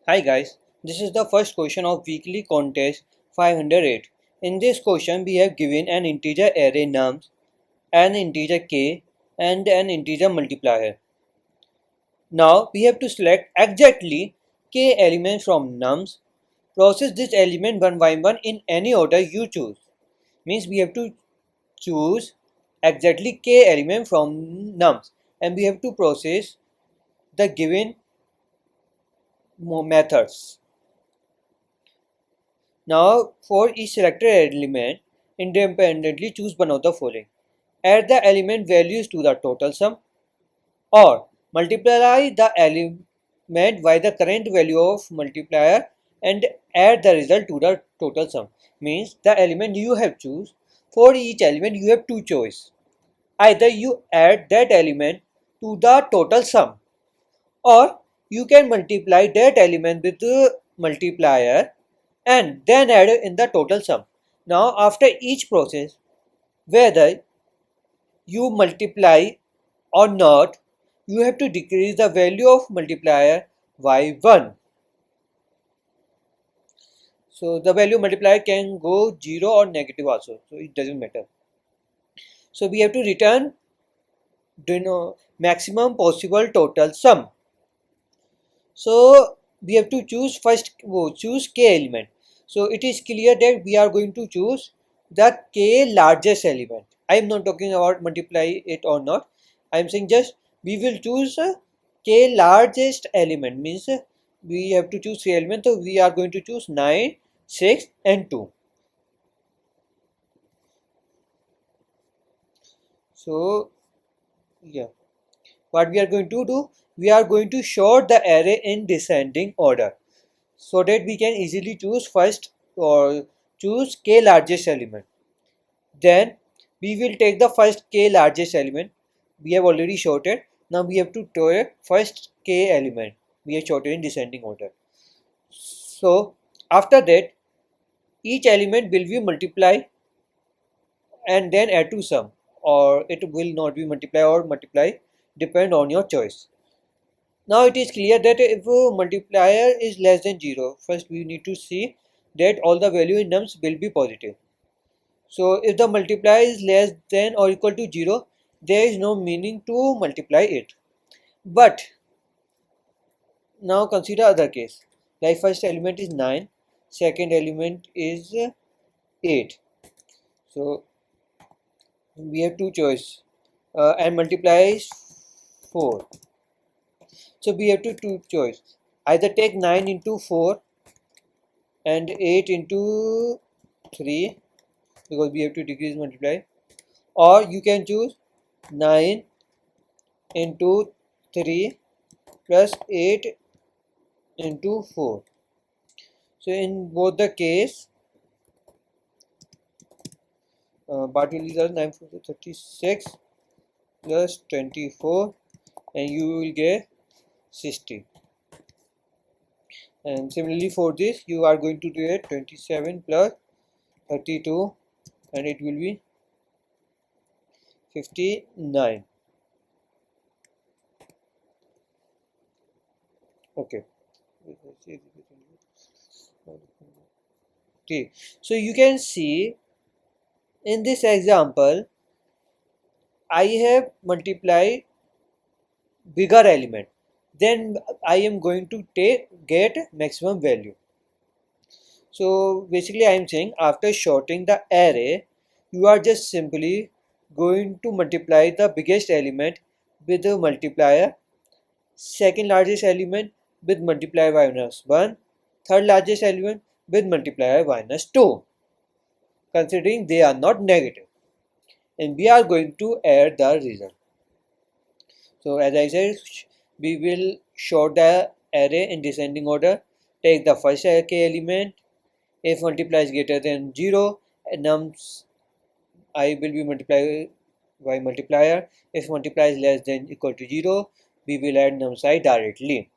Hi guys, this is the first question of weekly contest 508. In this question we have given an integer array nums, an integer k and an integer multiplier. Now we have to select exactly k elements from nums, process this element one by one in any order you choose. Means we have to choose exactly k element from nums and we have to process the given methods. Now, for each selected element, independently choose one of the following. Add the element values to the total sum or multiply the element by the current value of multiplier and add the result to the total sum. Means the element you have choose, for each element you have two choice. Either you add that element to the total sum or you can multiply that element with the multiplier and then add in the total sum. Now after each process, whether you multiply or not, you have to decrease the value of multiplier by 1. So the value multiplier can go 0 or negative also, so it doesn't matter. So we have to return maximum possible total sum. So we have to choose choose k element. So it is clear that we are going to choose the k largest element. I am not talking about multiply it or not. I am saying just we will choose k largest element, means we have to choose 3 elements. So we are going to choose 9, 6 and 2. So yeah, what we are going to do, we are going to sort the array in descending order, so that we can easily choose first or choose k largest element. Then we will take the first k largest element. We have already sorted. Now we have to take first k element. We have sorted in descending order. So after that, each element will be multiplied and then add to sum, or it will not be multiply or multiply, depend on your choice. Now it is clear that if a multiplier is less than 0, first we need to see that all the value in nums will be positive. So if the multiplier is less than or equal to 0, there is no meaning to multiply it. But now consider other case. Like first element is 9, second element is 8. So we have two choice and multiply is 4. So we have to two choice. Either take 9 into 4 and 8 into 3, because we have to decrease multiply, or you can choose 9 into 3 plus 8 into 4. So in both the case, what will be the 9 4 36 plus 24 and you will get 60. And similarly for this you are going to do it 27 plus 32 and it will be 59. Okay. Okay. So you can see in this example I have multiplied bigger element, then I am going to get maximum value. So basically I am saying after sorting the array, you are just simply going to multiply the biggest element with the multiplier, second largest element with multiplier minus 1, third largest element with multiplier minus 2, considering they are not negative, and we are going to add the result. So as I said, we will sort the array in descending order. Take the first k element. If multiply is greater than 0, nums I will be multiplied by multiplier. If multiply is less than equal to 0, we will add nums I directly.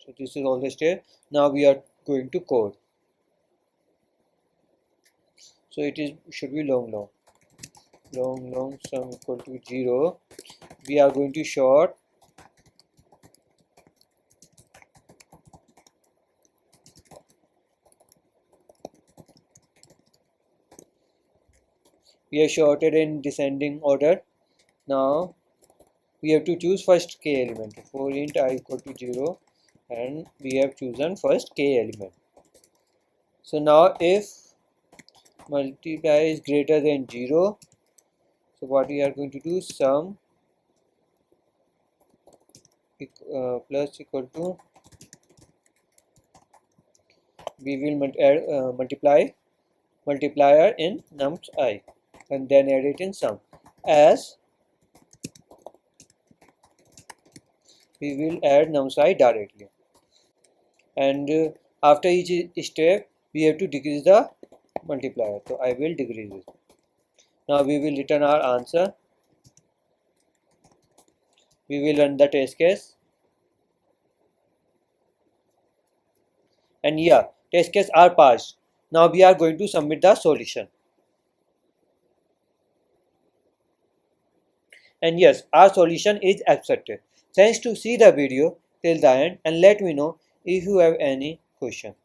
So this is all the step. Now we are going to code. So it is should be long sum equal to 0. We are going to sort We have sorted in descending order. Now we have to choose first k element. For int I equal to 0, and we have chosen first k element. So now if multiply is greater than 0, so what we are going to do, sum plus equal to, we will add multiplier in nums I and then add it in sum, as we will add nums I directly, and after each step we have to decrease the multiplier, so I will decrease it. Now we will return our answer. We will run the test case, and yeah, test case are passed. Now we are going to submit the solution, and yes, our solution is accepted. Thanks to see the video till the end, and let me know if you have any question.